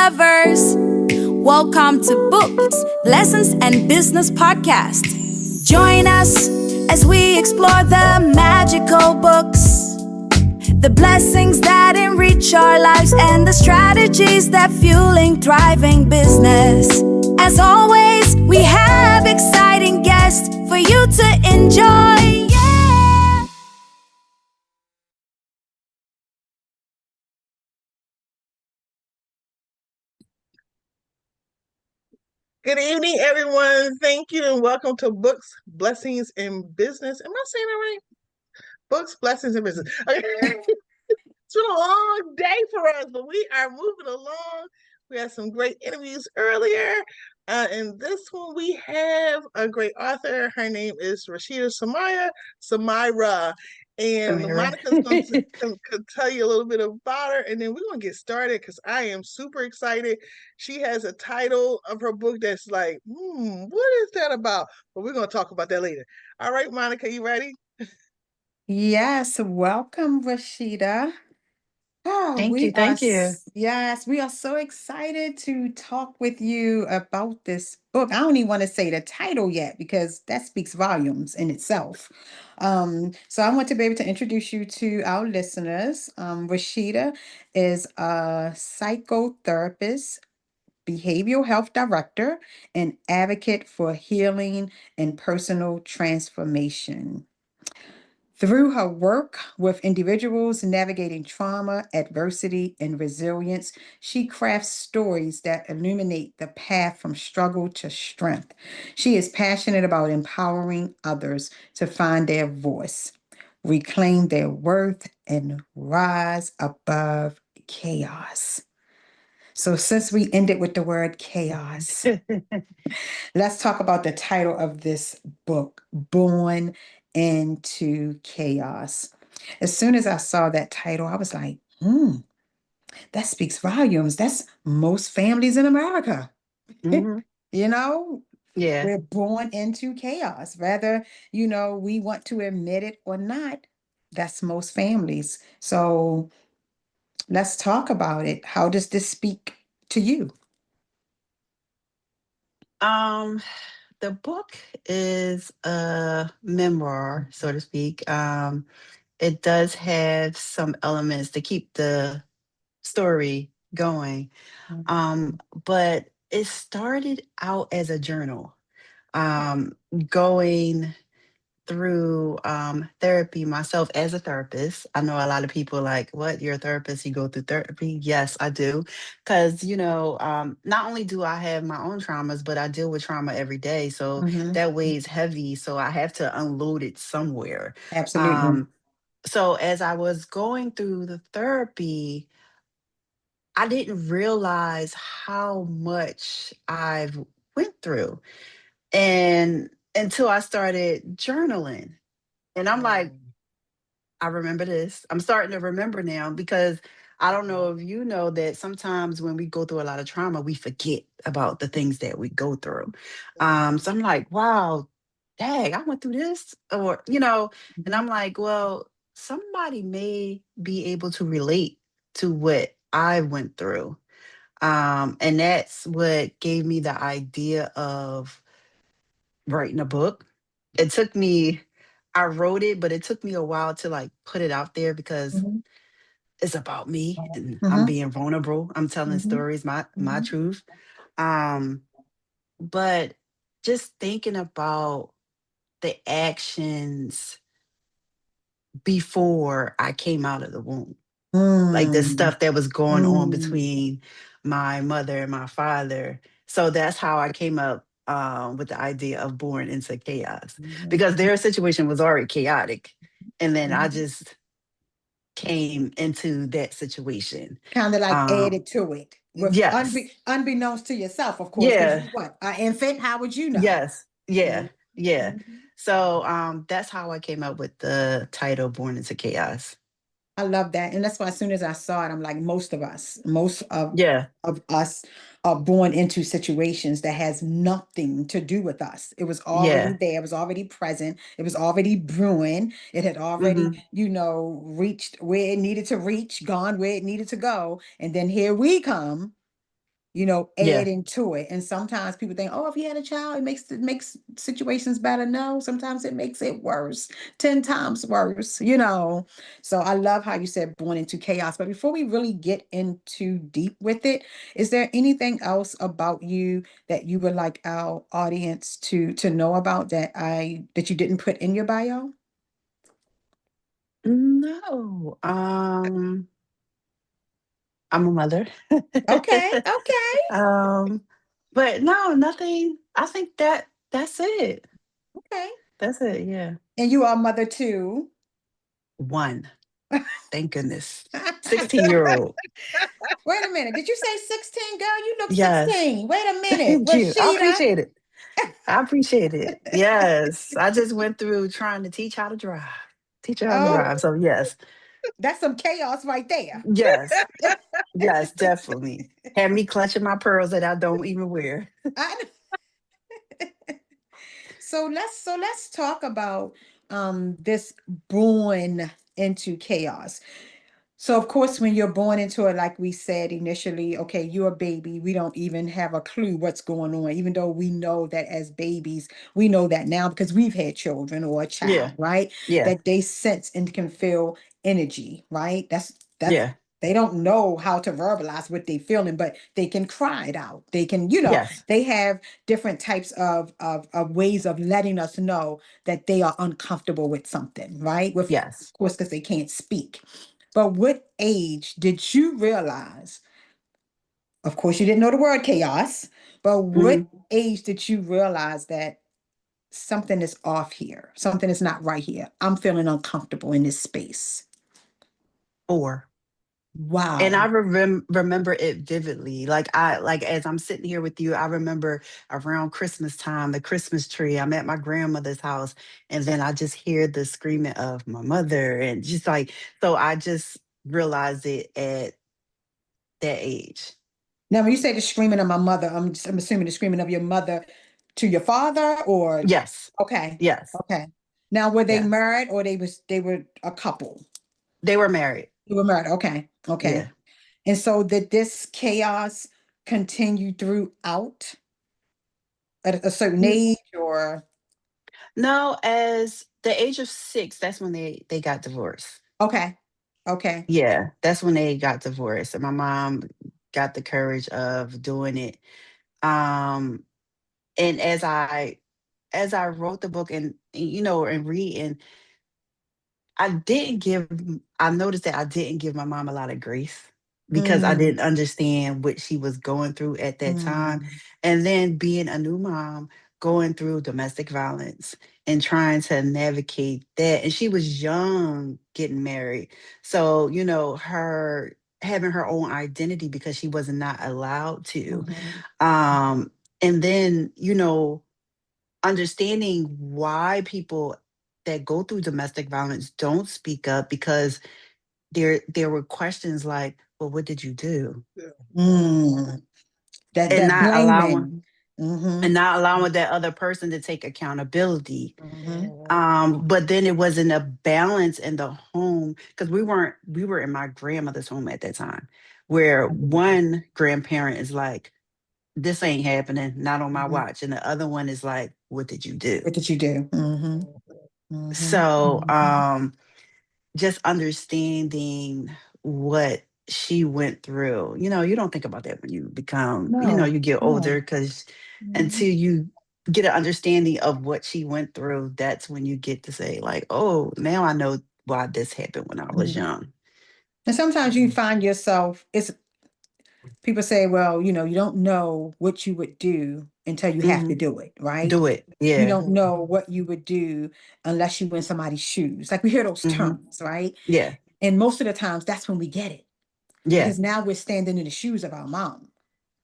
lovers. Welcome to Books, Lessons, and Business Podcast. Join us as we explore the magical books, the blessings that enrich our lives, and the strategies that fueling thriving business. As always, we have exciting guests for you to enjoy. Yeah. Good evening, everyone. Thank you and welcome to Books, Blessings, and Business. Am I saying that right? Books, Blessings, and Business. Okay. It's been a long day for us, but we are moving along. We had some great interviews earlier. In this one, we have a great author. Her name is Rashidah Samirah. And Monica's going to tell you a little bit about her, and then we're going to get started because I am super excited. She has a title of her book that's like, what is that about? But we're going to talk about that later. All right, Monica, you ready? Yes, welcome, Rashidah. Thank you. Yes, we are so excited to talk with you about this book. I don't even want to say the title yet because that speaks volumes in itself. So I want to be able to introduce you to our listeners. Rashidah is a psychotherapist, behavioral health director, and advocate for healing and personal transformation. Through her work with individuals navigating trauma, adversity, and resilience, she crafts stories that illuminate the path from struggle to strength. She is passionate about empowering others to find their voice, reclaim their worth, and rise above chaos. So, since we ended with the word chaos, let's talk about the title of this book, Born into Chaos. As soon as I saw that title, I was like, that speaks volumes. That's most families in America. Mhm. You know, Yeah. we're born into chaos. Whether, we want to admit it or not, that's most families. So let's talk about it. How does this speak to you? Um, the book is a memoir, so to speak. It does have some elements to keep the story going. But it started out as a journal. Um, Going through therapy myself as a therapist. I know a lot of people like, what, you're a therapist, you go through therapy? Yes, I do. Because, not only do I have my own traumas, but I deal with trauma every day. So Mhm. that weighs heavy. So I have to unload it somewhere. Absolutely. Um, so as I was going through the therapy, I didn't realize how much I've went through. And until I started journaling. And I'm like, I remember this. I'm starting to remember now because I don't know if you know that sometimes when we go through a lot of trauma, we forget about the things that we go through. So I'm like, wow, dang, I went through this, and I'm like, well, somebody may be able to relate to what I went through. And that's what gave me the idea of writing a book. It took me, I wrote it, but it took me a while to like put it out there because Mhm. it's about me and I'm Mhm. being vulnerable. I'm telling Mhm. stories, my Mhm. truth. Um, but just thinking about the actions before I came out of the womb, like the Mm. stuff that was going on Mm. between my mother and my father. So that's how I came up with the idea of born into chaos Mhm. because their situation was already chaotic. And then I Mhm. just came into that situation. Kind of like Um, added to it with yes, unbeknownst to yourself, of course, because yeah, you what? An infant, how would you know? yes, yeah, Mhm. yeah. Mhm. So that's how I came up with the title Born into Chaos. I love that. And that's why as soon as I saw it, I'm like, most Yeah, of us are born into situations that has nothing to do with us. It was already yeah. there, it was already present, it was already brewing, it had already, Hmm. reached where it needed to reach, gone where it needed to go. And then here we come Yeah. adding to it. And sometimes people think, oh, if you had a child, it makes situations better. No, sometimes it makes it worse, 10 times worse. So I love how you said born into chaos. But before we really get into deep with it, is there anything else about you that you would like our audience to know about that you didn't put in your bio? No. I'm a mother. Okay, okay, um, but no, nothing. I think that's it. okay. That's it. Yeah. And you are a mother too. One. Thank goodness. 16-year-old. Wait a minute. Did you say 16, girl? You look Yes. 16. Wait a minute. Thank you. I Rashida. appreciate it. I appreciate it. Yes. I just went through trying to teach how to drive. Teach her how to Oh, drive. So yes. that's some chaos right there. Yes. Yes, definitely. Had me clutching my pearls that I don't even wear. I- so let's talk about this born into chaos. So of course, when you're born into it, like we said initially, okay, you're a baby. We don't even have a clue what's going on, even though we know that as babies, we know that now because we've had children or a child, Yeah. right? Yeah. That they sense and can feel energy, right? That's Yeah. they don't know how to verbalize what they're feeling, but they can cry it out. They can, Yes. they have different types of ways of letting us know that they are uncomfortable with something, right? With, Yes. of course, because they can't speak. But what age did you realize? Of course, you didn't know the word chaos, but what Hmm. age did you realize that something is off here? Something is not right here. I'm feeling uncomfortable in this space. 4. And I Wow. remember it vividly. Like as I'm sitting here with you, I remember around Christmas time, the Christmas tree. I'm at my grandmother's house, and then I just hear the screaming of my mother, and just like so, I just realized it at that age. Now, when you say the screaming of my mother, I'm assuming the screaming of your mother to your father, or Yes, okay, yes, okay. Now, were they yes. married or they were a couple? They were married. They were married. Okay, okay. Yeah. And so did this chaos continue throughout at a certain N- age or No, as the age of 6, that's when they got divorced. okay. Okay. Yeah, that's when they got divorced, and my mom got the courage of doing it. Um, and as I wrote the book and reading, I noticed that I didn't give my mom a lot of grace because I Mm, didn't understand what she was going through at that time. mm, And then being a new mom, going through domestic violence and trying to navigate that. And she was young getting married. So, her having her own identity because she was not allowed to. mhm, Um, and then, understanding why people that go through domestic violence don't speak up because there were questions like, well, what did you do? Yeah. mm. That And that not allowing blaming. Mm-hmm. and not allowing that other person to take accountability. Mm-hmm. But then it wasn't a balance in the home because we were in my grandmother's home at that time, where one grandparent is like, this ain't happening, not on my Mm-hmm. watch. And the other one is like, what did you do? What did you do? Mm-hmm. Mm-hmm. So Mm-hmm. just understanding what she went through. You don't think about that when you become, No, you get older no. because Mm-hmm. until you get an understanding of what she went through, that's when you get to say, like, oh, now I know why this happened when I was Mm-hmm. young. And sometimes you find yourself, it's people say, well, you don't know what you would do until you have to Hmm. do it, right? Do it. You Yeah. don't know what you would do unless you were in somebody's shoes. Like we hear those Hmm. terms, right? Yeah. And most of the times that's when we get it Yeah. because now we're standing in the shoes of our mom,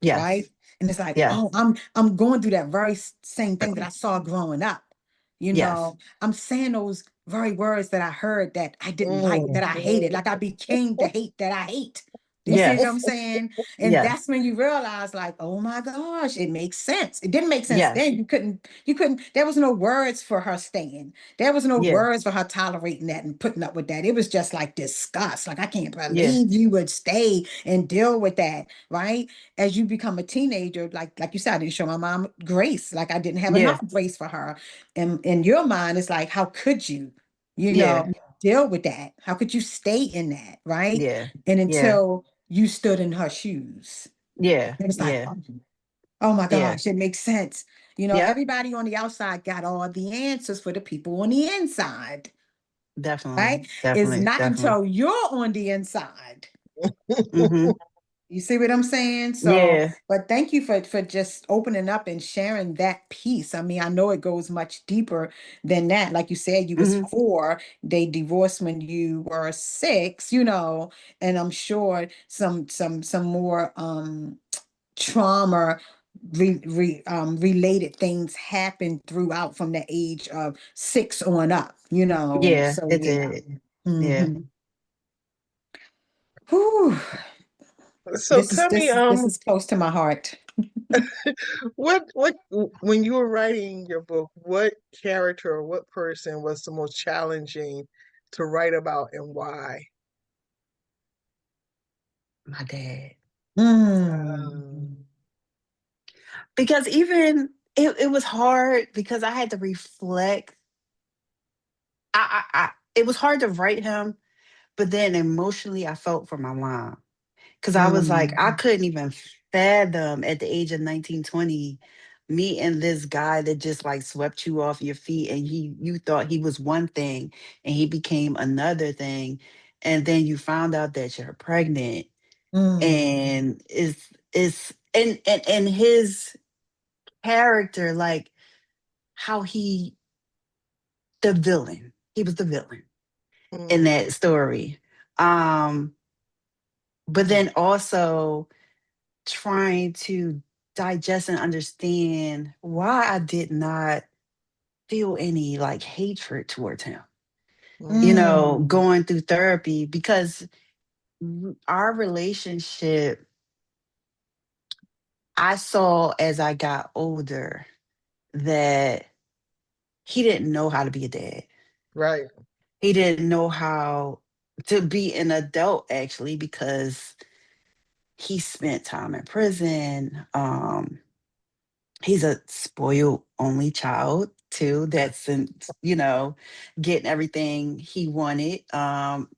right? Yes. And it's like, Yeah. oh, I'm going through that very same thing that I saw growing up. Yes. I'm saying those very words that I heard that I didn't like, Mm. that I hated. Like I became the hate that I hate. You see what Yes. I'm saying? And Yes. that's when you realize, like, oh my gosh, it makes sense. It didn't make sense Yes. then. You couldn't, there was no words for her staying. There was no Yeah. words for her tolerating that and putting up with that. It was just like disgust. Like, I can't Yeah. believe you would stay and deal with that, right? As you become a teenager, like you said, I didn't show my mom grace. Like, I didn't have Yeah. enough grace for her. And in your mind, it's like, how could you, you Yeah. know, deal with that? How could you stay in that, right? Yeah. And Yeah. until you stood in her shoes. Yeah. It was like, Yeah. oh my Yeah. gosh, it makes sense. Yep. Everybody on the outside got all the answers for the people on the inside, Definitely. right? It's Definitely. not Definitely. until you're on the inside. Mm-hmm. You see what I'm saying? So, Yeah. but thank you for just opening up and sharing that piece. I mean, I know it goes much deeper than that. Like you said, you was Mm-hmm. 4, they divorced when you were 6, and I'm sure some more trauma related things happen throughout from the age of 6 on up, Yeah, so it yeah. did. Yeah. Mhm. Whew. So This is tell me, this is this is close to my heart. what when you were writing your book, what character or what person was the most challenging to write about and why? My dad. Mm. Because even it was hard because I had to reflect. It was hard to write him, but then emotionally I felt for my mom. Because I was like, I Mm. couldn't even fathom at the age of 19, 20, meeting this guy that just like swept you off your feet and you thought he was one thing and he became another thing. And then you found out that you're pregnant Mm. and is and his character, like how the villain. He was the villain in Mm, that story. Um, but then also trying to digest and understand why I did not feel any like hatred towards him, mm, going through therapy because our relationship, I saw as I got older that he didn't know how to be a dad. right. He didn't know how to be an adult actually because he spent time in prison. He's a spoiled only child too that's getting everything he wanted,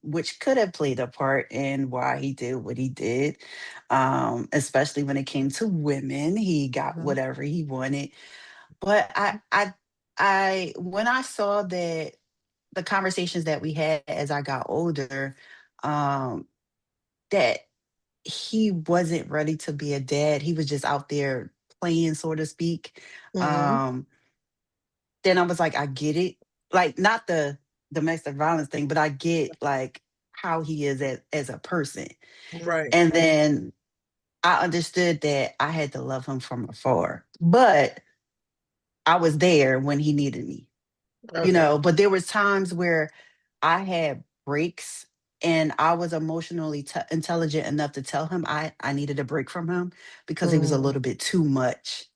which could have played a part in why he did what he did, especially when it came to women. He got Mhm. whatever he wanted. But I when I saw that the conversations that we had as I got older, um that he wasn't ready to be a dad. He was just out there playing, so to speak. Hmm. Um, then I was like, I get it. Like not the domestic violence thing, but I get like how he is as a person. Right. And then I understood that I had to love him from afar. But I was there when he needed me, Okay. but there was times where I had breaks and I was emotionally intelligent enough to tell him I needed a break from him because it was a Mm, little bit too much.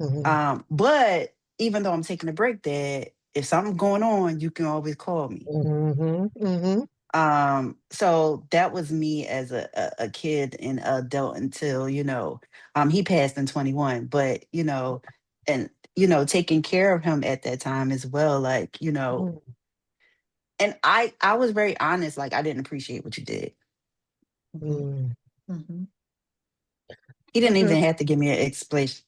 mhm, But even though I'm taking a break, that if something's going on, you can always call me. mhm, mhm, So that was me as a kid and adult until, he passed in 21, but, and, taking care of him at that time as well, like, mhm, and I was very honest, like I didn't appreciate what you did. Mhm. mm. Mhm. He didn't Okay. even have to give me an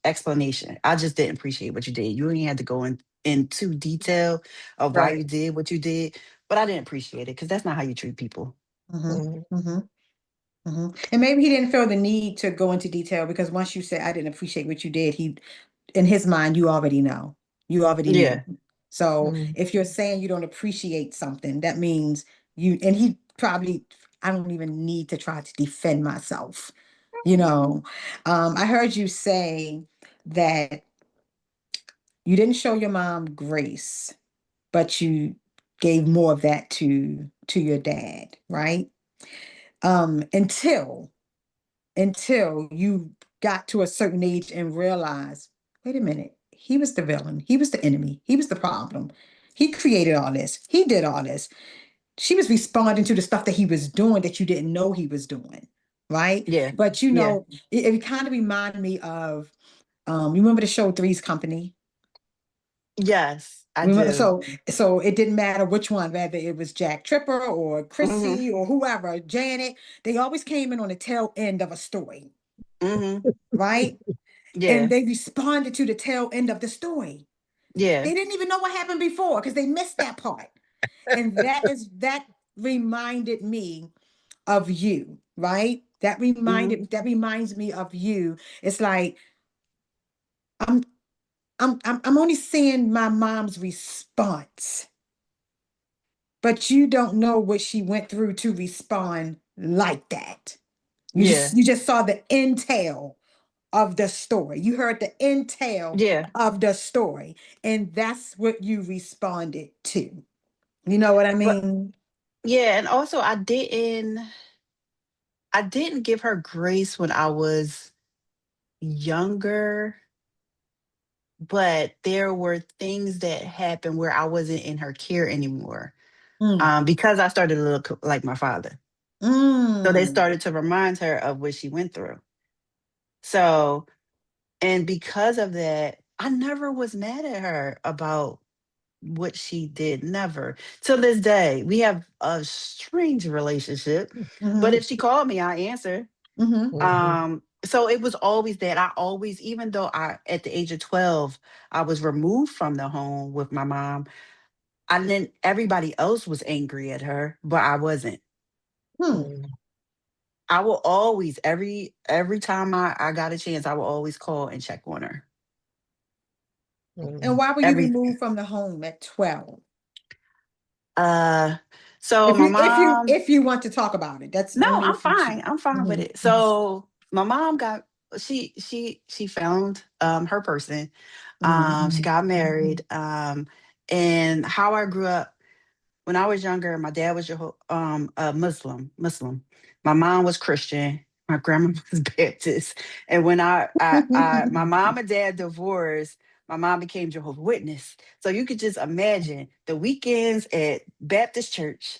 explanation. I just didn't appreciate what you did. You didn't have to go into detail of why Right. you did what you did, but I didn't appreciate it because that's not how you treat people. Mhm. Mhm, Mhm. Mhm. And maybe he didn't feel the need to go into detail because once you said, I didn't appreciate what you did, in his mind, you already know. You already knew. Yeah. So mm, if you're saying you don't appreciate something, that means and he probably, I don't even need to try to defend myself. You know, I heard you say that you didn't show your mom grace, but you gave more of that to your dad, right? Until until you got to a certain age and realized, wait a minute, he was the villain, he was the enemy, he was the problem. He created all this, he did all this. She was responding to the stuff that he was doing that you didn't know he was doing, right? Yeah. But Yeah. it kind of reminded me of you remember the show Three's Company? Yes, I Remember, do. so it didn't matter which one, whether it was Jack Tripper or Hmm. Chrissy or whoever, Janet, they always came in on the tail end of a story, Hmm. right? And Yeah. they responded to the tail end of the story. Yeah. They didn't even know what happened before because they missed that part. And that reminded me of you, right? Hmm. That reminds me of you. It's like I'm I'm only seeing my mom's response, but you don't know what she went through to respond like that. Yeah. You just saw the entail of the story. You heard the entail Yeah. of the story, and that's what you responded to. You know what I But mean? yeah, and also I didn't give her grace when I was younger, but there were things that happened where I wasn't in her care anymore. Mm, Because I started to look like my father. So they mm, started to remind her of what she went through. So, and because of that, I never was mad at her about what she did. Never. Till this day, we have a strange relationship. But mm-hmm, if she called me, I answer. mm-hmm, So it was always that. I always, even though at the age of 12, I was removed from the home with my mom, I didn't, everybody else was angry at her, but I wasn't. hmm. I will always, every time I got a chance, I will always call and check on her. And why were you Every removed from the home at 12? uh so my mom, If you want to talk about it, that's no, only I'm if you choose. fine. I'm fine with Mhm, it. So my mom got, she found her person. She mhm, got married. And how I grew up when I was younger, my dad was a Muslim. My mom was Christian. My grandma was Baptist. And when my mhm. mom and dad divorced, my mom became Jehovah's Witness. So you could just imagine the weekends at Baptist church.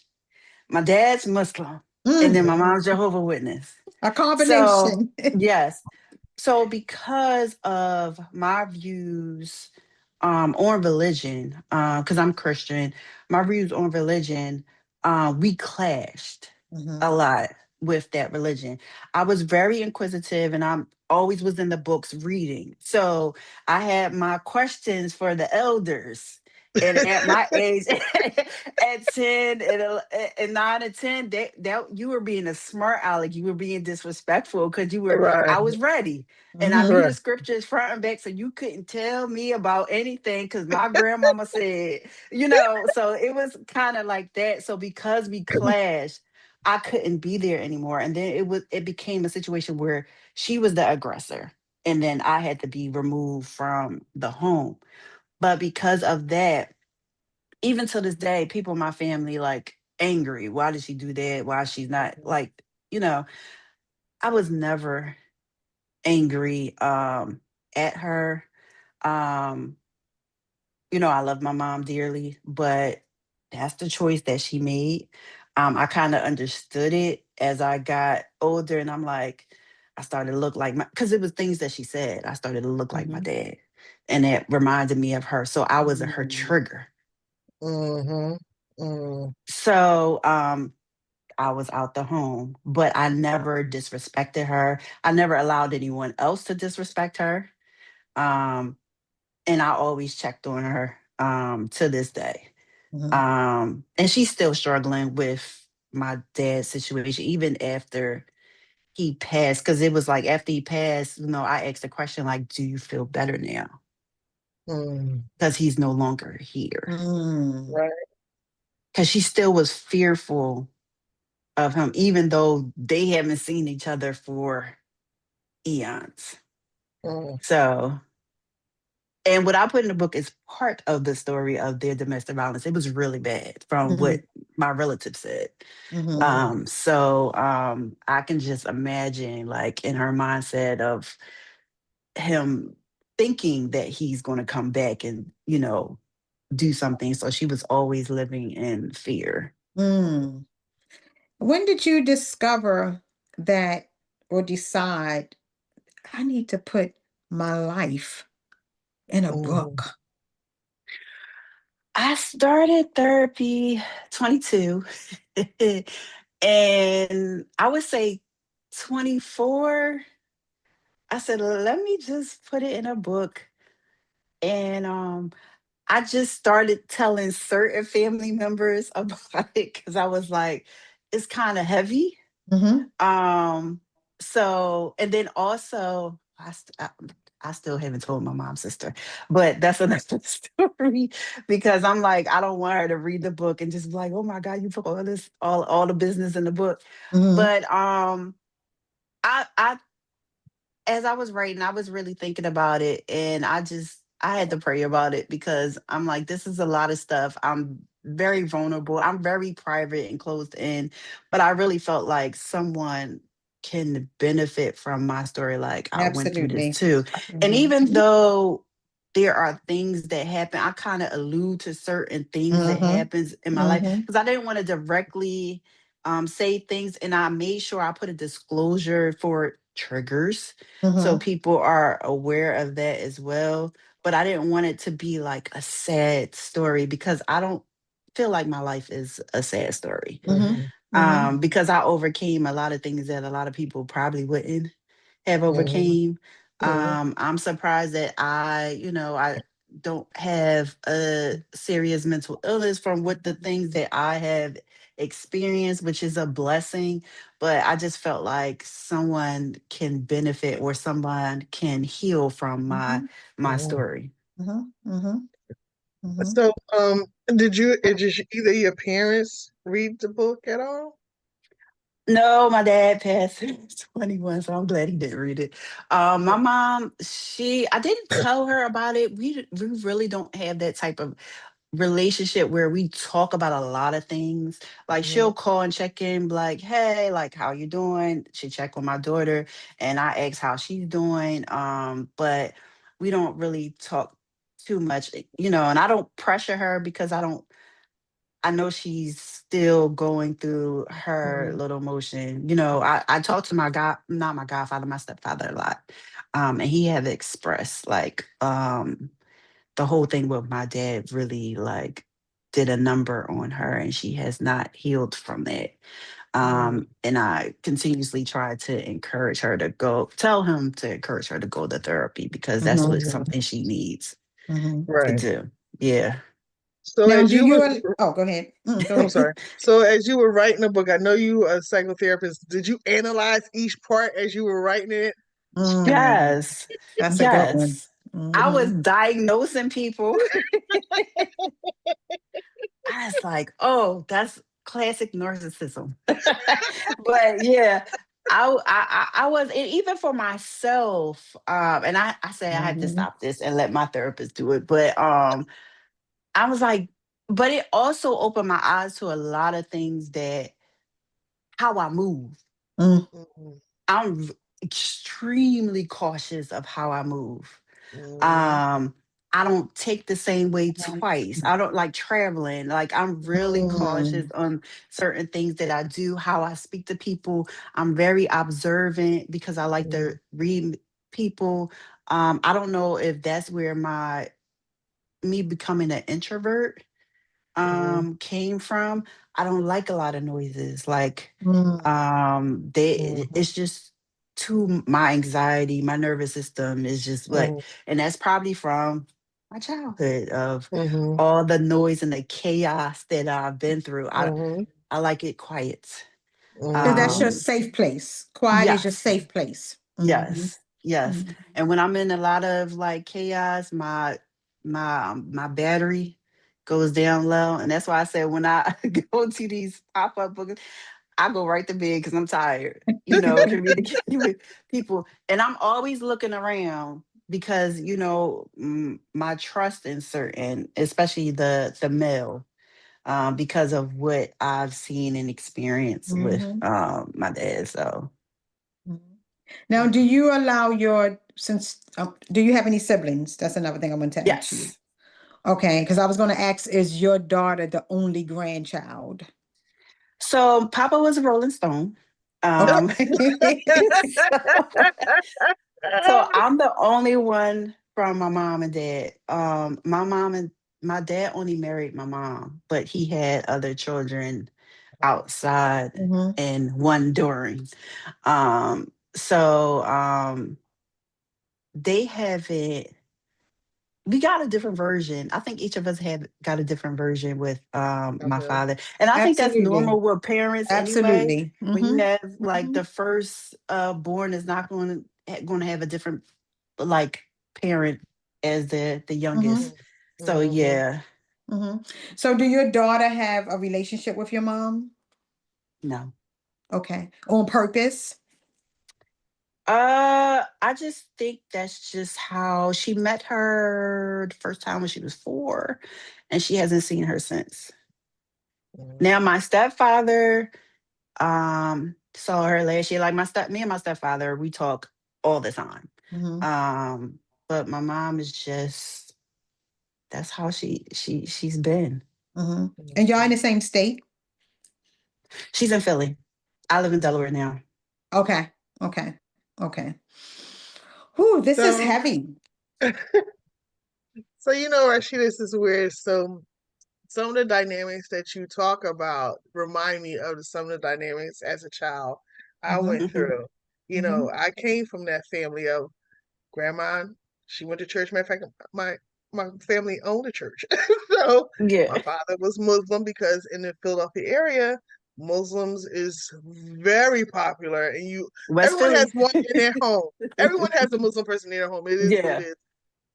My dad's Muslim, and then Mm, my mom's Jehovah's Witness. a So combination. yes, so because of my views on religion, because I'm Christian, my views on religion, we clashed Mhm, a lot with that religion. I was very inquisitive and I'm always was in the books reading. So I had my questions for the elders. And at my age, at 10 and 9 and 10, that you were being a smart aleck. You were being disrespectful because Right, I was ready. And I knew mhm, right. the scriptures front and back, so you couldn't tell me about anything because my grandmama said, so it was kind of like that. So because we clashed, I couldn't be there anymore. And then it became a situation where she was the aggressor. And then I had to be removed from the home. But because of that, even to this day, people in my family like angry. Why did she do that? Why she's not like, you know, I was never angry at her. Um, I love my mom dearly, but that's the choice that she made. I kind of understood it as I got older, and I'm like, I started to look like my, because it was things that she said. I started to look like my mhm, dad, and it reminded me of her. So I was her mhm, trigger. Mm-hmm. Mm. So I was out the home, but I never disrespected her. I never allowed anyone else to disrespect her. Um, and I always checked on her to this day. mhm, And she's still struggling with my dad's situation, even after he passed. Because it was like after he passed, I asked the question, like, do you feel better now? Mm. Because he's no longer here. mm, Right. Because she still was fearful of him, even though they haven't seen each other for eons. Mm. So And what I put in the book is part of the story of their domestic violence. It was really bad from what Mhm. my relative said. Mhm. I can just imagine, like, in her mindset of him thinking that he's going to come back and, do something. So she was always living in fear. Mm. When did you discover that or decide I need to put my life in a Mhm. book? I started therapy 22 and I would say 24. I said, let me just put it in a book. And I just started telling certain family members about it because I was like, it's kind of heavy. Mhm. Um, so and then also I still haven't told my mom's sister, but that's another story because I'm like, I don't want her to read the book and just be like, oh my God, you put all this, all the business in the book. Mhm. But I as I was writing, I was really thinking about it, and I had to pray about it because I'm like, this is a lot of stuff. I'm very vulnerable. I'm very private and closed in, but I really felt like someone can benefit from my story. Like I went through this Absolutely. too. And Mhm. even though there are things that happen, I kind of allude to certain things that Mhm. happens in my life Mhm. because I didn't want to directly say things, and I made sure I put a disclosure for triggers so Mhm. people are aware of that as well. But I didn't want it to be like a sad story because I don't feel like my life is a sad story. Mhm. Mhm. Mhm. Because I overcame a lot of things that a lot of people probably wouldn't have Mhm. overcame. Mhm. I'm surprised that I don't have a serious mental illness from what the things that I have experienced, which is a blessing. But I just felt like someone can benefit or someone can heal from my Mhm. my Mhm. story. Mhm. Mhm. Mhm. So, did either your parents read the book at all? No, my dad passed at 21, so I'm glad he didn't read it. My mom, I didn't tell her about it. We really don't have that type of relationship where we talk about a lot of things. Like she'll Mhm. call and check in, like, hey, like how you doing? She check on my daughter and I ask how she's doing. But we don't really talk too much, and I don't pressure her because I know she's still going through her Mhm. little motion. I talk to my god, not my godfather, my stepfather a lot. And he had expressed like the whole thing with my dad really like did a number on her and she has not healed from that. Mhm. And I continuously try to tell him to encourage her to go to therapy because that's Mhm. what Mhm. something she needs Mhm. to Right. do. Yeah. So Now, as do you you? was, Oh, go ahead. Go I'm ahead. sorry. So as you were writing the book, I know you were a psychotherapist. Did you analyze each part as you were writing it? Mm, Yes. that's a good one. Yes. I was Mhm. diagnosing people. I was like, oh, that's classic narcissism. But yeah, I was, and even for myself, and I say I had to Mhm. stop this and let my therapist do it. But I was like, but it also opened my eyes to a lot of things that how I move. Mm. Mhm. I'm extremely cautious of how I move. Mhm. Um, I don't take the same way twice. I don't like traveling. Like I'm really cautious Mm. on certain things that I do, how I speak to people. I'm very observant because I like to Mhm. read people. I don't know if that's where my me becoming an introvert Mhm. came from. I don't like a lot of noises. Like Mm. Mhm. it's just too my anxiety, my nervous system is just like, Mhm. and that's probably from my childhood of Mhm. all the noise and the chaos that I've been through. Mhm. I like it quiet. So that's your Mhm. Um safe place. Quiet is your yes. safe place. Mhm. Yes. Yes. Mhm. And when I'm in a lot of like chaos, my battery goes down low. And that's why I said when I go to these pop-up books, I go right to bed because I'm tired, communicating with people. And I'm always looking around. because my trust in certain, especially the male, because of what I've seen and experienced with Mhm, my dad. So mhm. Now, do you allow do you have any siblings? That's another thing I want to ask you. yes. Okay, because I was going to ask, is your daughter the only grandchild? So Papa was a Rolling Stone. Um, Okay. so I'm the only one from my mom and dad. My mom and my dad only married my mom, but he had other children outside Mhm, and one during. So they haven't. We got a different version. I think each of us have got a different version with my Okay. father. And I think that's absolutely. normal with parents anyway. Absolutely. When you Mhm, have like mhm, the first born is not going to have a different like parent as the youngest. mhm, So Mm-hmm. yeah, mhm. So, do your daughter have a relationship with your mom? no. Okay. On purpose? I just think that's just how she met her the first time when she was 4, and she hasn't seen her since. Now my stepfather saw her last year. Like me and my stepfather, we talk all the time. Mhm, Um, but my mom is just that's how she's been. mhm. And y'all in Mm-hmm. the same state? She's in Philly. I live in Delaware now. Okay. Okay. Okay. Whew, this is So, heavy. so Rashida, this is weird. So, some of the dynamics that you talk about remind me of some of the dynamics as a child I Mhm, went Hmm. through. mhm, I came from that family of grandma. She went to church. Matter of fact, my family owned a church. So my Yeah. father was Muslim because in the Philadelphia area, Muslims is very popular, and West everyone has Philly. one in their home. Everyone has a Muslim person in their home. It is what it Yeah. is.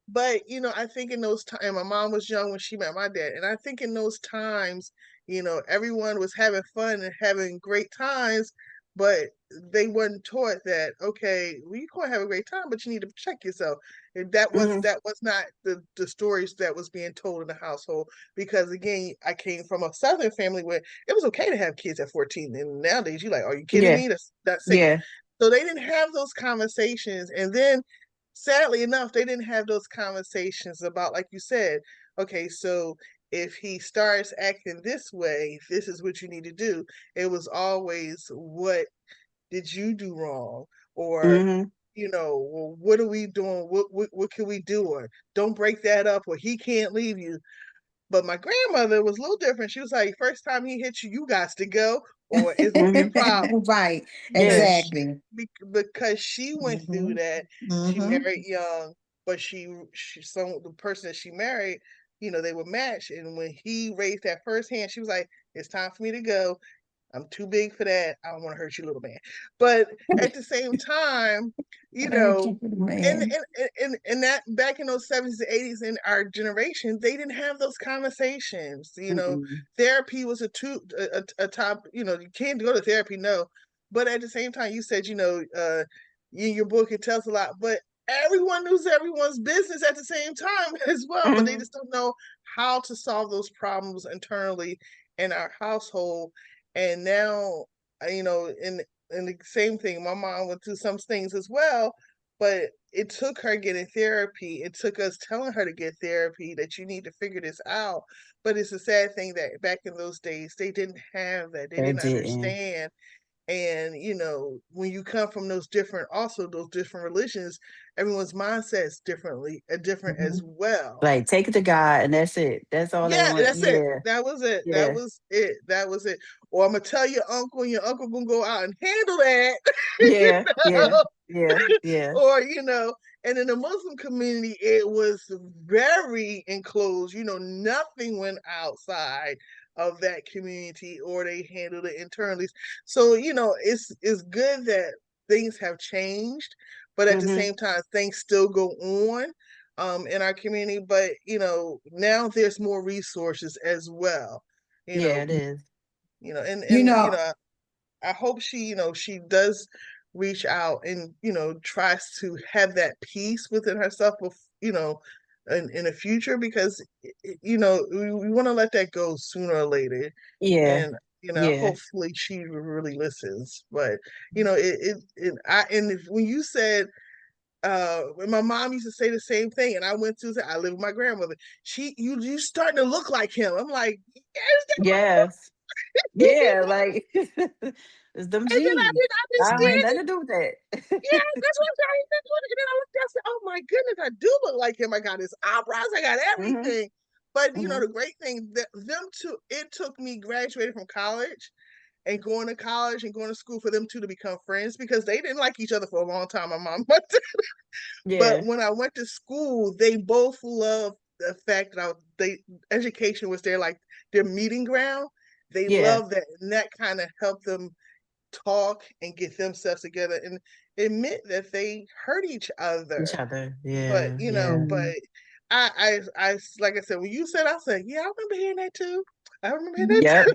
But I think in those times, my mom was young when she met my dad, and I think in those times, everyone was having fun and having great times, but they wasn't taught that okay, well, you gonna have a great time, but you need to check yourself. And Hmm. that was not the stories that was being told in the household. Because again, I came from a Southern family where it was okay to have kids at 14, and nowadays you're like, are you kidding Yeah. me? That's safe. Yeah. So they didn't have those conversations, and then sadly enough, they didn't have those conversations about, like you said, okay, so if he starts acting this way, this is what you need to do. It was always, what did you do wrong? Or, Hmm. well, what are we doing? What can we do? Or don't break that up, or he can't leave you. But my grandmother was a little different. She was like, first time he hits you, you got to go, or it's gonna be a Hmm. problem. Right. because Yeah. she, Exactly. because she went through Mhm, that. She mhm, married young, but the person that she married, they were matched. And when he raised that first hand, she was like, "It's time for me to go. I'm too big for that. I don't want to hurt you, little man." But at the same time, you know, and man. that back in those 70s and 80s in our generation, they didn't have those conversations. Mm-mm. Therapy was a top. You can't go to therapy, no. But at the same time, you said, in your book it tells a lot, but everyone knows everyone's business at the same time as well. But they Hmm. just don't know how to solve those problems internally in our household. And now, in the same thing, my mom went through some things as well, but it took her getting therapy. It took us telling her to get therapy, that you need to figure this out. But it's a sad thing that back in those days, they didn't have that. They They didn't didn't. understand. And when you come from those different religions, everyone's mindset is different as Mhm. well. Like take it to God and that's it. That's all they Yeah, want. that's it. Yeah. That was it. That Yeah. was it. That was it. Or I'm gonna tell your uncle, and your uncle gonna go out and handle that. you Yeah. Yeah. know? Yeah. Yeah. Or and in the Muslim community, it was very enclosed. Nothing went outside of that community, or they handled it internally. So it's good that things have changed, but at the Hmm. same time, things still go on in our community. But now there's more resources as well. You Yeah, know, it is. and You know, I hope she does reach out and, tries to have that peace within herself with, in the future, because, we want to let that go sooner or later. Yeah. And, Yeah. hopefully she really listens. But, when you said, when my mom used to say the same thing, and I went to, I live with my grandmother. You starting to look like him. I'm like, yes, that my Yes. boy. Yeah. Like it's them And then I G's. didn't I don't have understand nothing it. to do with that. Yeah, that's what I'm saying. And then I looked at, I said, oh my goodness, I do look like him. I got his eyebrows, I got Hmm. everything. But Hmm. the great thing that them two, it took me graduating from college and going to college and going to school for them two to become friends, because they didn't like each other for a long time. My mom, but Yeah. when I went to school, they both loved the fact that education was their meeting ground. They Yeah. loved that, and that kind of helped them talk and get themselves together. And it meant that they hurt each Each other. other. But Yeah. Yeah. like I said, when you said, I said, yeah, I remember hearing that too. I remember hearing that Yep. too.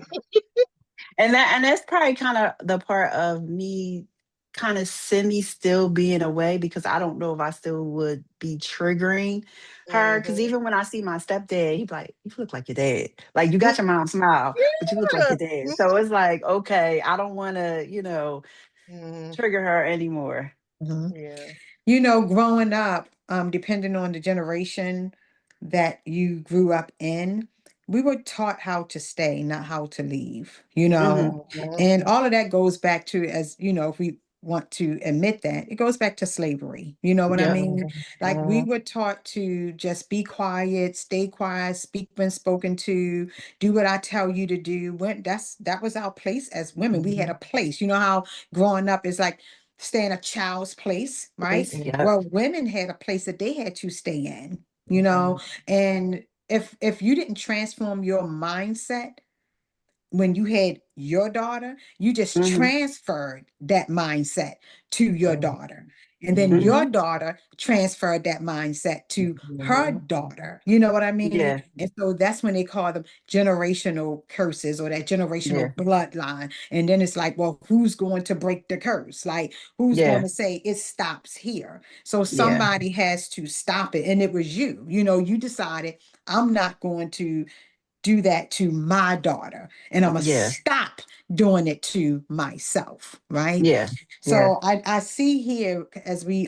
And that's probably kind of the part of me kind of semi still being away, because I don't know if I still would be triggering her. Because Hmm. even when I see my stepdad, he's like, "You look like your dad. Like you got your mom smile, but you look like Yeah. your dad." So it's like, okay, I don't want to, Hmm. trigger her anymore. Mhm. Yeah. Growing up, depending on the generation that you grew up in, we were taught how to stay, not how to leave, Hmm. Hmm. and all of that goes back to, as if we want to admit that, it goes back to slavery. You know what I Yep. mean? Like we Hmm. were taught to just be quiet, stay quiet, speak when spoken to, do what I tell you to do. That was our place as women. We had a place. You know how growing up is like stay in a child's place, right? Please. Yep. Well, women had a place that they had to stay in, Hmm. and if you didn't transform your mindset when you had your daughter, you just Hmm. transferred that mindset to your daughter. And then Hmm. your Hmm. daughter transferred that mindset to her Hmm. daughter. You know what I mean? Yeah. And so that's when they call them generational curses or that Yeah. generational bloodline. And then it's like, well, who's going to break the curse? Like, who's going Yeah. to say it stops here? So Yeah. somebody has to stop it. And it was you. You decided, I'm not going to do that to my daughter, and I'm gonna Yeah. stop doing it to myself, right? Yeah. Yeah. So I see here, as we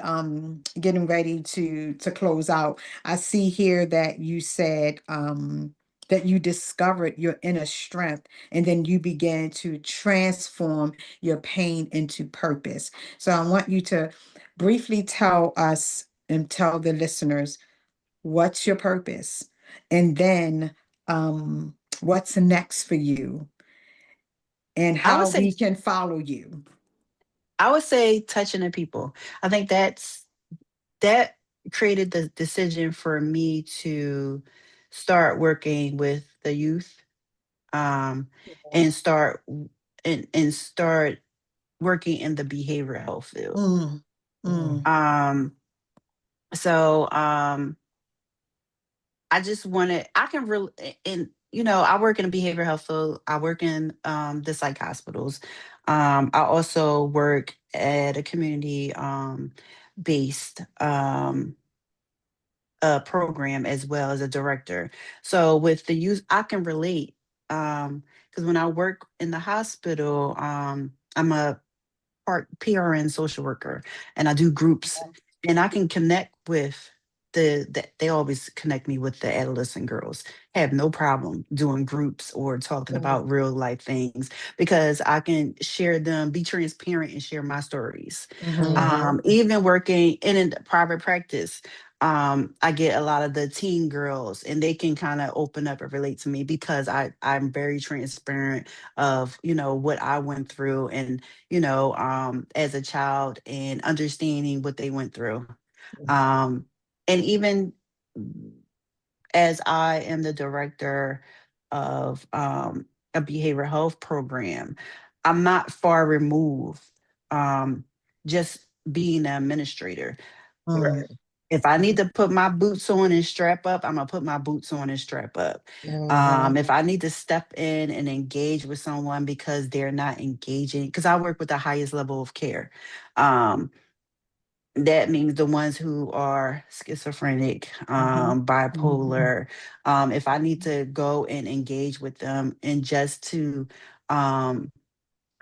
getting ready to close out, I see here that you said that you discovered your inner strength, and then you began to transform your pain into purpose. So I want you to briefly tell us and tell the listeners, what's your purpose? And then what's next for you and I would how say we can follow you. I would say touching the people. I think that created the decision for me to start working with the youth, um, and start working in the behavioral health field. Mm, mm, Um, so I just wanted I can really and I work in a behavioral health field. I work in the psych hospitals. I also work at a community based program as well as a director. So with the youth, I can relate because when I work in the hospital, I'm a part PRN social worker, and I do groups, and I can connect with they always connect me with the adolescent girls. I have no problem doing groups or talking Hmm. about real life things, because I can share them, be transparent, and share my stories. mhm, Even working in a private practice, I get a lot of the teen girls, and they can kind of open up and relate to me because I'm very transparent of what I went through, and as a child, and understanding what they went through. Um, and even as I am the director of a behavioral health program, I'm not far removed, um, just being an administrator. mm, Right. If I need to put my boots on and strap up, I'm gonna put my boots on and strap up. Mm-hmm. If I need to step in and engage with someone because they're not engaging, because I work with the highest level of care. Um, that means the ones who are schizophrenic, Mm-hmm. Mm-hmm. bipolar. If I need to go and engage with them and just to um,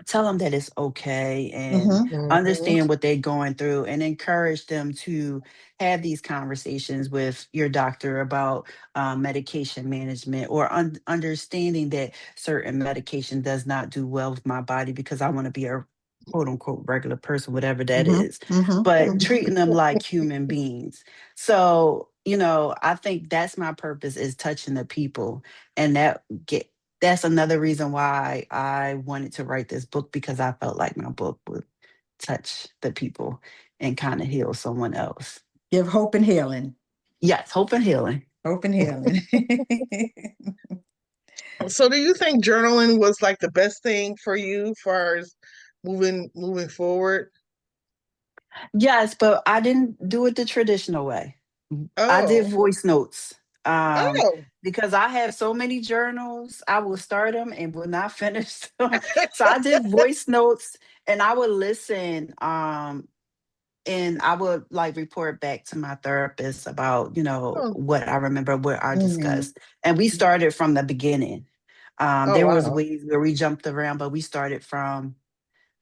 tell them that it's okay and Mm-hmm. Mm-hmm. understand what they're going through and encourage them to have these conversations with your doctor about medication management or understanding that certain medication does not do well with my body because I want to be a quote unquote regular person, whatever that Mm-hmm. is, Mm-hmm. but Mm-hmm. treating them like human beings. So, I think that's my purpose is touching the people and get that's another reason why I wanted to write this book because I felt like my book would touch the people and kind of heal someone else. Give hope and healing. Yes, hope and healing. Hope and healing. So do you think journaling was like the best thing for you as far as moving forward? Yes, but I didn't do it the traditional way. I did Oh. voice notes Oh. because I have so many journals. I will start them and will not finish them. So I did voice notes and I would listen. And I would like report back to my therapist about, Oh, what I remember, what I Mm. discussed. And we started from the beginning. oh There was wow. ways where we jumped around, but we started from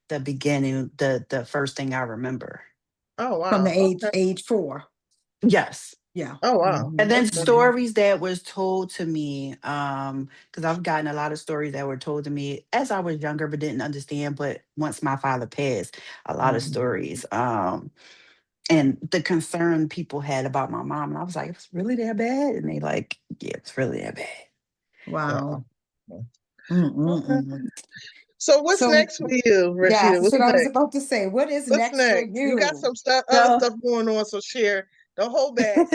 the beginning, the first thing I remember. Oh From the wow. age Okay. age 4. Yes. Yeah. Oh wow. Mm-hmm. And then Okay. Mm-hmm. stories that was told to me, because I've gotten a lot of stories that were told to me as I was younger, but didn't understand. But once my father passed, a lot of Mm-hmm. stories. And the concern people had about my mom. And I was like, it's really that bad? And they like, yeah, it's really that bad. Wow. Wow. Okay. Mm-mm-mm. So what's So, next for you, yeah, Rashida? that's What's what I was next? about to say. What is What's next for next? You got you? some stuff, other So, stuff going on, so share. Don't hold back.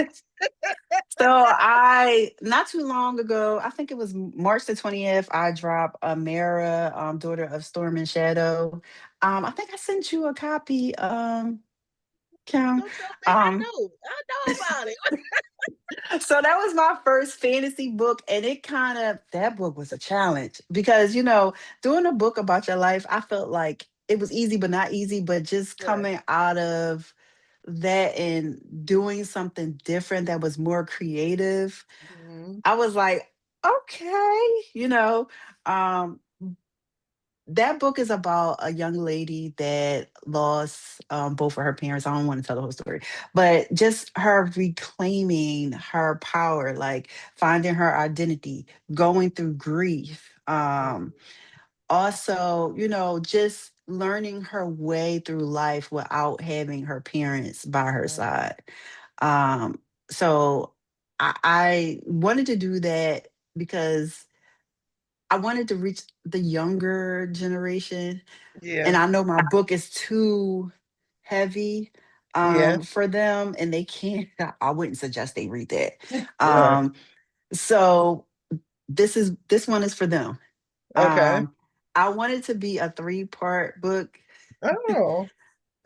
so I, not too long ago, I think it was March the 20th, I dropped Amara, daughter of Storm and Shadow. I think I sent you a copy, Kim. Don't tell me I Um, know. I know about it. so that was my first fantasy book, and that book was a challenge because doing a book about your life, I felt like it was easy but not easy, but just Right. coming out of that and doing something different that was more creative, Mm-hmm. I was like, okay, um that book is about a young lady that lost both of her parents. I don't want to tell the whole story, but just her reclaiming her power, like finding her identity, going through grief. Also, just learning her way through life without having her parents by her Mm-hmm. side. Um, so I wanted to do that because I wanted to reach the younger generation, and Yeah. I know my book is too heavy Yeah. for them, and they can't. I wouldn't suggest they read that. Right. Um, so this one is for them. Okay. Um, I want it to be a 3-part book, Oh.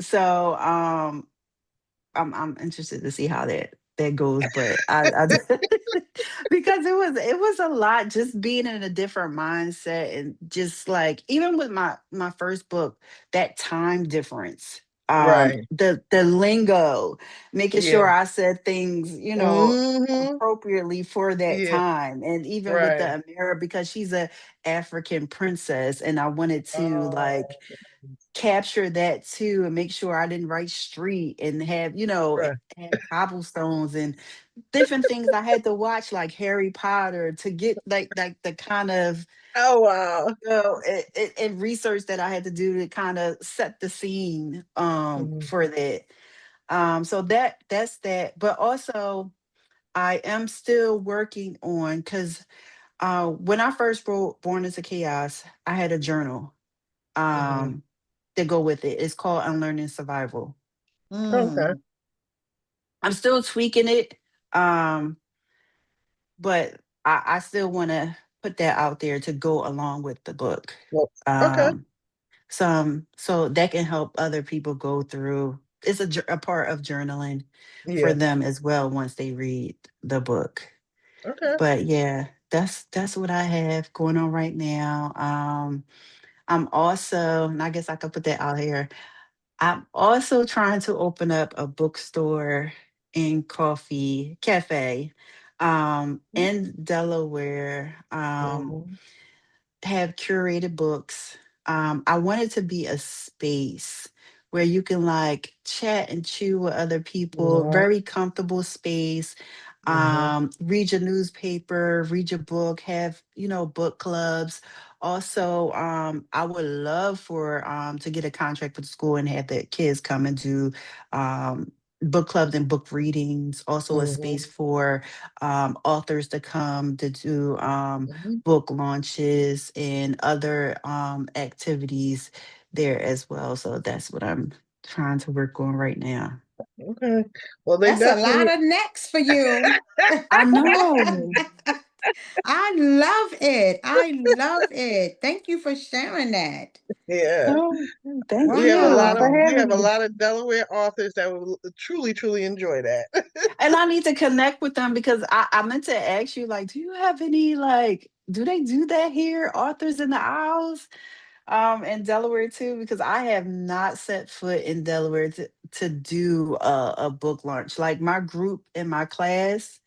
so I'm interested to see how that goes, but I because it was a lot just being in a different mindset and just like even with my first book, that time difference, Right. the lingo, making Yeah. sure I said things, Mm-hmm. appropriately for that Yeah. time, and even with Right. the Amira because she's a African princess, and I wanted to like Oh. capture that too and make sure I didn't write street and have, Right. have cobblestones and different things I had to watch like Harry Potter to get like the kind of Oh wow. and research that I had to do to kind of set the scene Mhm. for that. So that's that. But also I am still working on because when I first wrote Born into Chaos, I had a journal. Mhm. Um to go with it. It's called Unlearning Survival. Okay. Mm. I'm still tweaking it, but I still want to put that out there to go along with the book. Well, okay. Um, so that can help other people go through it's a part of journaling for Yeah. them as well once they read the book. Okay. But yeah, that's what I have going on right now. I'm also, and I guess I could put that out here. I'm also trying to open up a bookstore and coffee cafe in Delaware. Mhm. Have curated books. I want it to be a space where you can like chat and chew with other people, Mhm. very comfortable space. Mhm. Read your newspaper, read your book, have, book clubs. Also, I would love for to get a contract with the school and have the kids come and do book clubs and book readings. Also, a space Mhm. for authors to come to do Mhm. book launches and other activities there as well. So that's what I'm trying to work on right now. Okay. Well, they That's a definitely. lot of next for you. I know. I love it. I love it. Thank you for sharing that. Yeah. Oh, thank We have a you lot of for Wow. we having have a me. lot of Delaware authors that will truly, truly enjoy that. And I need to connect with them because I meant to ask you, like, do you have any, like, do they do that here? Authors in the Isles? In Delaware too, because I have not set foot in Delaware to do a book launch. Like my group in my class,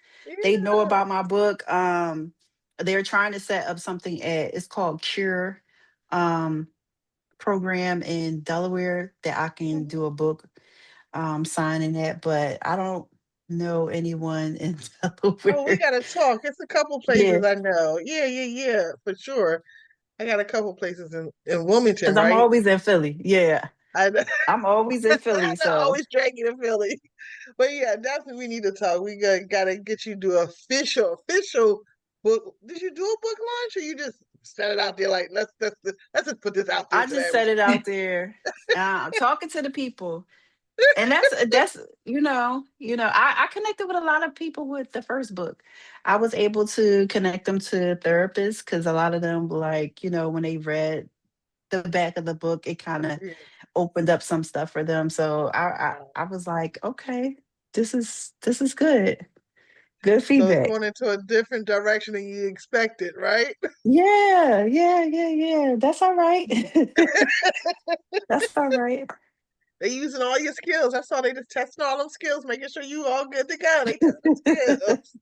they know Yeah. about my book. They're trying to set up something at it's called Cure um program in Delaware that I can do a book signing at, but I don't know anyone in Oh, we Delaware. gotta talk. It's a couple Yeah, places I know. Yeah, yeah, yeah, for sure. I got a couple places in Wilmington, because I'm right? always in Philly. Yeah, I know. I'm always in Philly, I so always dragging in Philly. But yeah, definitely we need to talk. We gotta get you to do official book. Did you do a book launch or you just set it out there like let's just put this out there I to just them? set it out there, talking to the people, and that's I connected with a lot of people with the first book. I was able to connect them to therapists because a lot of them were like, when they read the back of the book, it kind of Yeah. opened up some stuff for them. So I was like, okay, this is good So it's feedback. going into a different direction than you expected, right? Yeah, yeah, yeah, yeah. That's all right. That's all right. They using all your skills. I saw they just testing all them skills, making sure you all good to go. They testing skills.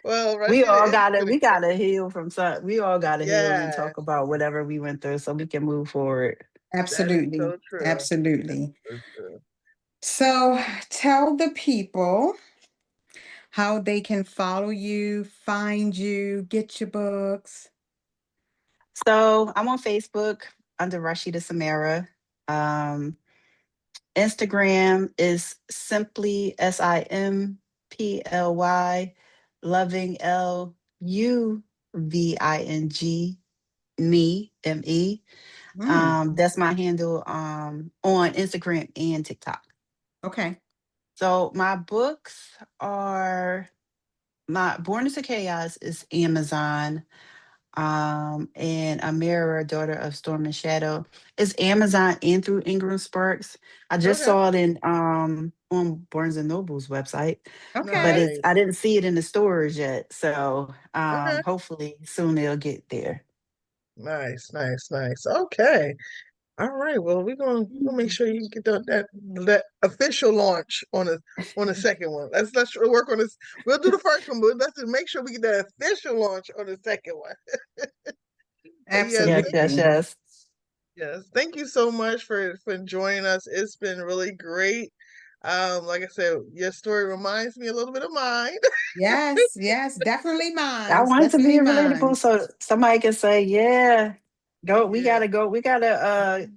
Well, We Rashida, all it's gotta been we gotta heal from some we all gotta heal and yes, talk about whatever we went through so we can move forward. that is Absolutely. so true. Absolutely. So true. So tell the people how they can follow you, find you, get your books. So I'm on Facebook under Rashidah Samirah. Um, Instagram is simply SIMPLY loving LUVING me. Mm, That's my handle on Instagram and TikTok. okay. So my books are my Born into Chaos is Amazon. And Amira, Daughter of Storm and Shadow, is Amazon and through Ingram Sparks. I just Okay. saw it in on Barnes and Noble's website, but Okay. I Nice. didn't see it in the stores yet. So Okay. hopefully soon it'll get there. Nice. Nice. Nice. Okay. All right. Well, we're gonna make sure you get that official launch on the second one. Let's work on this. We'll do the first one, but let's just make sure we get that official launch on the second one. But yes, Yes, thank yes, Absolutely. yes. yes, thank you so much for joining us. It's been really great. Like I said, your story reminds me a little bit of mine. Yes, yes, definitely I mines. want it to be Definitely relatable mines. so somebody can say, yeah, Yeah. go. We gotta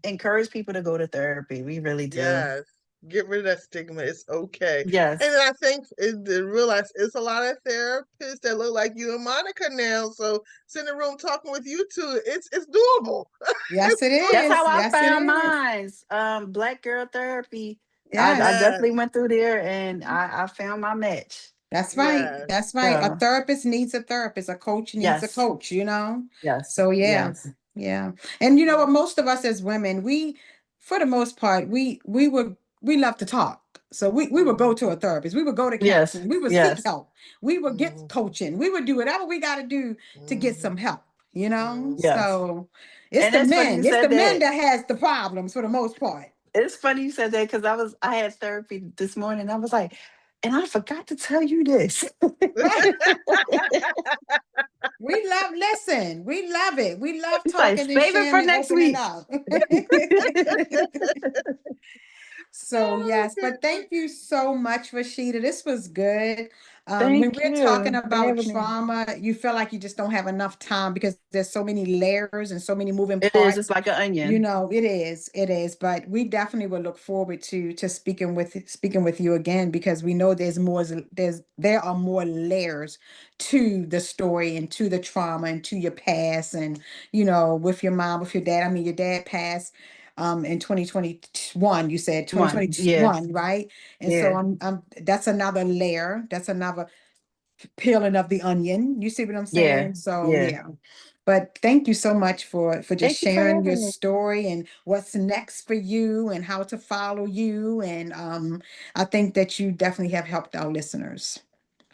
encourage people to go to therapy. We really do. Yes. Get rid of that stigma. It's okay. And Yes. then I think to realize it's a lot of therapists that look like you and Monica now. So sitting in the room talking with you two, it's doable. Yes, it That's Doable. is. how I Yes, it found is. mine. Black girl therapy. I Yes, Yes. definitely went through there and I found my match. that's right. Yes. That's right. A So therapist needs a therapist. A coach needs a yes, coach, you know? yes, So yeah, yes. yeah. And you know what, most of us as women, we, for the most part, we were we love to talk. So we would go to a therapist, we would go to Yes. counseling, we would seek Yes. help, we would get Mhm. coaching, we would do whatever we got to do to get some help, you know? Yes. So it's And the it's funny you men, it's the said men that. that has the problems for the most part. It's funny you said that because I had therapy this morning. I was like, and I forgot to tell you this. Right. We love, listen, we love it. We love It's like talking and save it for sharing and next opening week. up. So yes, but thank you so much, Rashidah. This was good. When Thank we're talking you for about having me. trauma, you feel like you just don't have enough time because there's so many layers and so many moving It is. parts. It's like an You onion. know, it is, but we definitely will look forward to speaking with you again because we know there are more layers to the story and to the trauma and to your past and you know, with your mom, with your dad. I mean, your dad passed in 2021, you said One. Yeah. 2021, right? And so Yeah. I'm that's another layer, that's another peeling of the onion. You see what I'm Yeah. saying? So Yeah. yeah. But thank you so much for just Thank you for sharing your having me. story and what's next for you and how to follow you. And I think that you definitely have helped our listeners.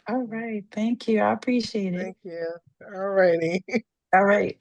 All right. Thank you. I appreciate it. Thank you. All righty. All right.